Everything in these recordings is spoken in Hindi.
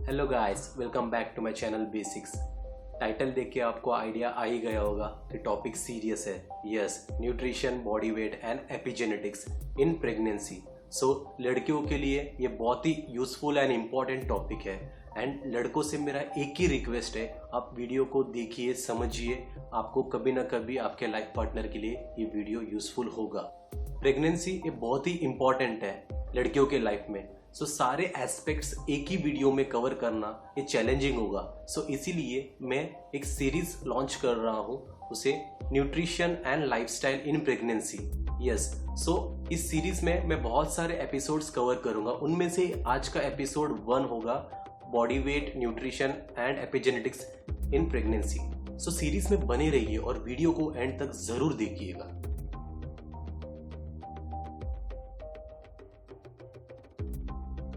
Hello guys, welcome back to my channel basics. Title देख के आपको आइडिया आ ही गया होगा कि टॉपिक सीरियस है। Yes, nutrition, body weight and epigenetics in pregnancy. So लड़कियों के लिए ये बहुत ही यूजफुल एंड इम्पॉर्टेंट टॉपिक है। एंड लड़कों से मेरा एक ही रिक्वेस्ट है, आप वीडियो को देखिए, समझिए, आपको कभी ना कभी आपके लाइफ पार्टनर के लिए ये वीडियो यूजफुल होगा। प्रेगनेंसी ये बहुत ही इम्पॉर्टेंट है लड़कियों के लाइफ में। सो सारे एस्पेक्ट्स एक ही वीडियो में कवर करना ये चैलेंजिंग होगा। सो इसीलिए मैं एक सीरीज लॉन्च कर रहा हूँ, उसे nutrition and lifestyle in pregnancy. Yes, so इस सीरीज में मैं बहुत सारे एपिसोड्स कवर करूंगा। उनमें से आज का एपिसोड 1 होगा body weight, nutrition and epigenetics in pregnancy. So series में बने रहिए और वीडियो को एंड तक जरूर देखिएगा।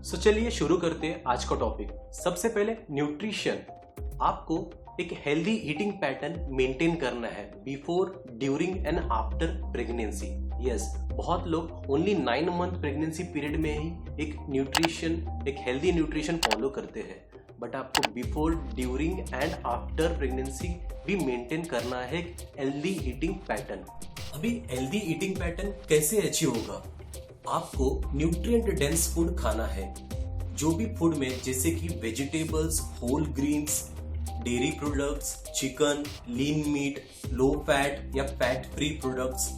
सो चलिए शुरू करते हैं आज का टॉपिक। सबसे पहले न्यूट्रिशन। आपको एक हेल्दी ईटिंग पैटर्न मेंटेन करना है before, during and after pregnancy. Yes, बहुत लोग ओनली 9 मंथ प्रेगनेंसी पीरियड में ही एक हेल्दी न्यूट्रिशन फॉलो करते हैं, बट आपको before, during and after pregnancy भी मेंटेन करना है एक हेल्दी ईटिंग पैटर्न। अभी हेल्दी ईटिंग पैटर्न कैसे अचीव होगा? आपको न्यूट्रिएंट डेंस फूड खाना है। जो भी फूड में, जैसे कि vegetables, whole greens, dairy products, chicken, lean meat, low fat या फैट फ्री प्रोडक्ट्स,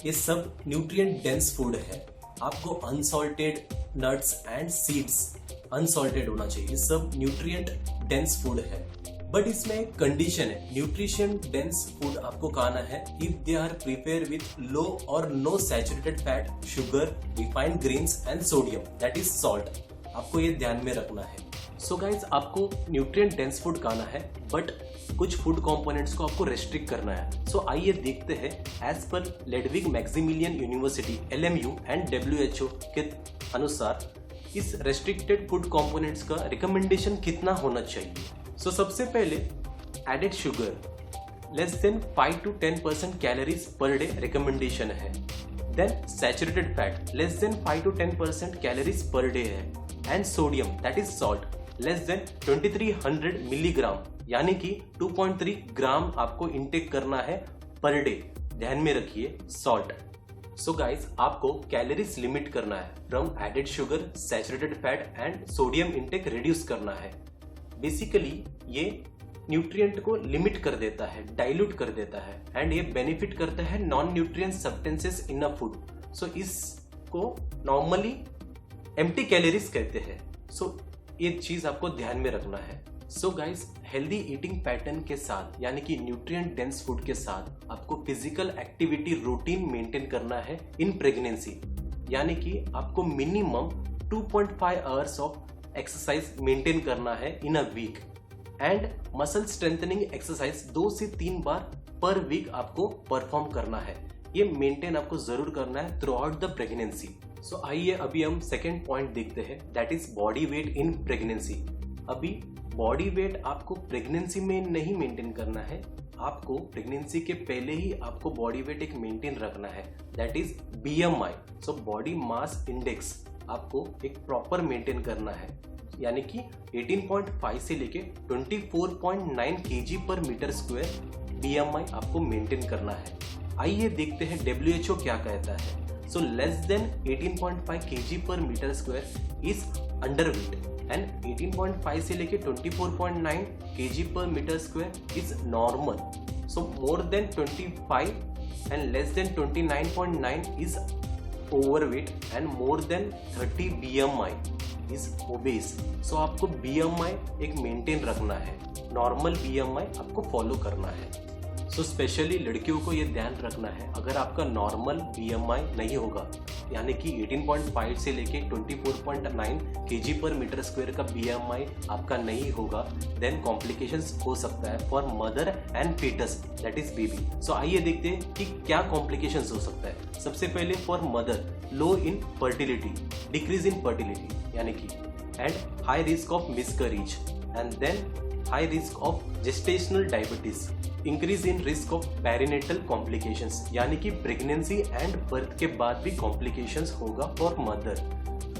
ये सब न्यूट्रिएंट डेंस फूड है। आपको unsalted nuts and seeds unsalted होना चाहिए। ये सब न्यूट्रिएंट डेंस फूड है, बट इसमें एक कंडीशन है। न्यूट्रिशन डेंस फूड आपको खाना है if they are prepare with low और no saturated fat, sugar, refined grains and sodium, that is salt. आपको ये ध्यान में रखना है। सो गाइज, आपको न्यूट्रिएंट डेंस फूड खाना है, बट कुछ फूड कंपोनेंट्स को आपको रेस्ट्रिक्ट करना है। सो आइए देखते हैं as per Ludwig Maximilian university LMU and WHO के अनुसार इस रेस्ट्रिक्टेड फूड कंपोनेंट्स का रिकमेंडेशन कितना होना चाहिए। सो सबसे पहले added sugar less than 5 to 10% calories per day recommendation है। Then saturated fat less than 5 to 10% calories per day है। And sodium, that is salt, less than 2300 milligram, यानी कि 2.3 ग्राम आपको इंटेक करना है पर डे। ध्यान में रखिए सॉल्ट। सो गाइज, आपको कैलोरीज लिमिट करना है from added sugar, saturated fat and sodium intake reduce करना है। बेसिकली ये न्यूट्रिएंट को लिमिट कर देता है, डाइल्यूट कर देता है, एंड ये बेनिफिट करता है non nutrient substances in a food. So इसको नॉर्मली एम्प्टी कैलोरीज कहते हैं। सो ये चीज आपको ध्यान में रखना है। So guys, healthy eating pattern के साथ, यानी कि न्यूट्रिएंट डेंस फूड के साथ, आपको फिजिकल एक्टिविटी रूटीन मेंटेन करना है इन प्रेगनेंसी। यानी कि आपको minimum 2.5 hours of exercise maintain करना है in a week, and muscle strengthening exercise 2 से 3 बार पर वीक आपको परफॉर्म करना है। ये मेंटेन आपको जरूर करना है थ्रू आउट द प्रेगनेंसी। सो आइए अभी हम सेकेंड पॉइंट देखते हैं, that is body weight in pregnancy. अभी बॉडी वेट आपको प्रेगनेंसी में नहीं मेंटेन करना है, आपको प्रेगनेंसी के पहले ही आपको बॉडी वेट एक मेंटेन रखना है, that is BMI। So body mass index आपको एक प्रॉपर मेंटेन करना है, यानी कि 18.5 से लेके 24.9 kg पर मीटर स्क्वायर BMI आपको मेंटेन करना है। आइए देखते हैं WHO क्या कहता है। सो लेस देन 18.5 kg पर metre square is underweight, and 18.5 से लेके 24.9 kg पर metre square is normal. So more than 25 and less than 29.9 is overweight and more than 30 BMI is obese। सो आपको BMI एक मेंटेन रखना है, नॉर्मल BMI आपको फॉलो करना है। सो स्पेशली लड़कियों को ये ध्यान रखना है, अगर आपका नॉर्मल BMI नहीं होगा, यानी कि 18.5 से लेके 24.9 kg पर मीटर स्क्वायर का BMI आपका नहीं होगा, देन कॉम्प्लिकेशंस हो सकता है for mother and fetus, that is baby. So आइए देखते हैं कि क्या कॉम्प्लिकेशंस हो सकता है। सबसे पहले for mother, low in fertility, decrease in fertility, यानी कि and high risk of miscarriage, and then high risk of gestational diabetes, increase in risk of perinatal complications, यानी कि प्रेगनेंसी एंड बर्थ के बाद भी कॉम्प्लिकेशंस होगा फॉर मदर।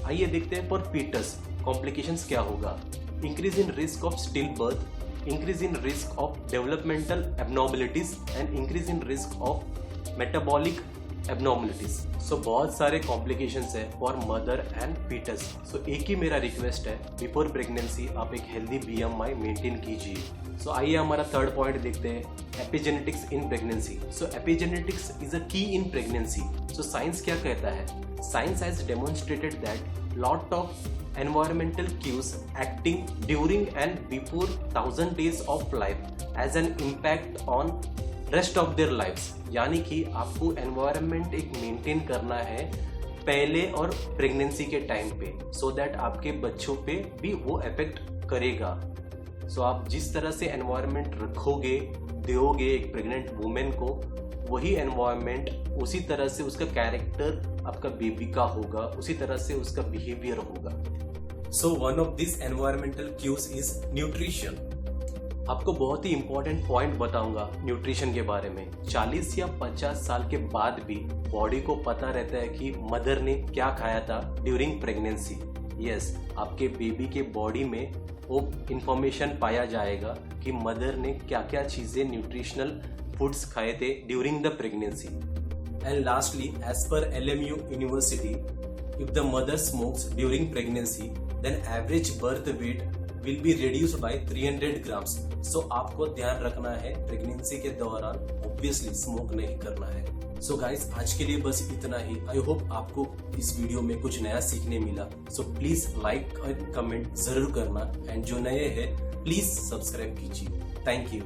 आइए देखते हैं फॉर फीटस कॉम्प्लिकेशंस क्या होगा। Increase in risk of still birth, increase in risk of developmental abnormalities and increase in risk of metabolic abnormalities। So बहुत सारे complications है for mother and fetus। So एक ही मेरा request है, before pregnancy आप एक healthy BMI maintain कीजिए। So आइए हमारा थर्ड पॉइंट देखते हैं, epigenetics in pregnancy। So epigenetics is a key in pregnancy। So science क्या कहता है? Science has demonstrated that lot of environmental cues acting during and before 1000 days of life has an impact on rest of their lives। यानी कि आपको environment एक maintain करना है पहले और प्रेगनेंसी के टाइम पे, so that आपके बच्चों पे भी वो इफेक्ट करेगा। So आप जिस तरह से environment रखोगे, दोगे एक प्रेग्नेंट वुमेन को, वही एनवायरनमेंट उसी तरह से उसका कैरेक्टर आपका बेबी का होगा, उसी तरह से उसका बिहेवियर होगा। So one of this environmental cues is nutrition. आपको बहुत ही इंपॉर्टेंट पॉइंट बताऊंगा न्यूट्रिशन के बारे में। 40 या 50 साल के बाद भी बॉडी को पता रहता है कि मदर ने क्या खाया था ड्यूरिंग प्रेगनेंसी। यस, आपके बेबी के बॉडी में वो इंफॉर्मेशन पाया जाएगा कि मदर ने क्या क्या चीजें न्यूट्रिशनल फूड्स खाए थे during the pregnancy. And lastly, as per LMU university, if the mother smokes during pregnancy then average birth weight will be reduced by 300 grams. So आपको ध्यान रखना है प्रेगनेंसी के दौरान ऑब्वियसली स्मोक नहीं करना है। सो गाइस, आज के लिए बस इतना ही। आई होप आपको इस वीडियो में कुछ नया सीखने मिला। सो प्लीज लाइक और कमेंट जरूर करना, एंड जो नए हैं प्लीज सब्सक्राइब कीजिए। Thank you.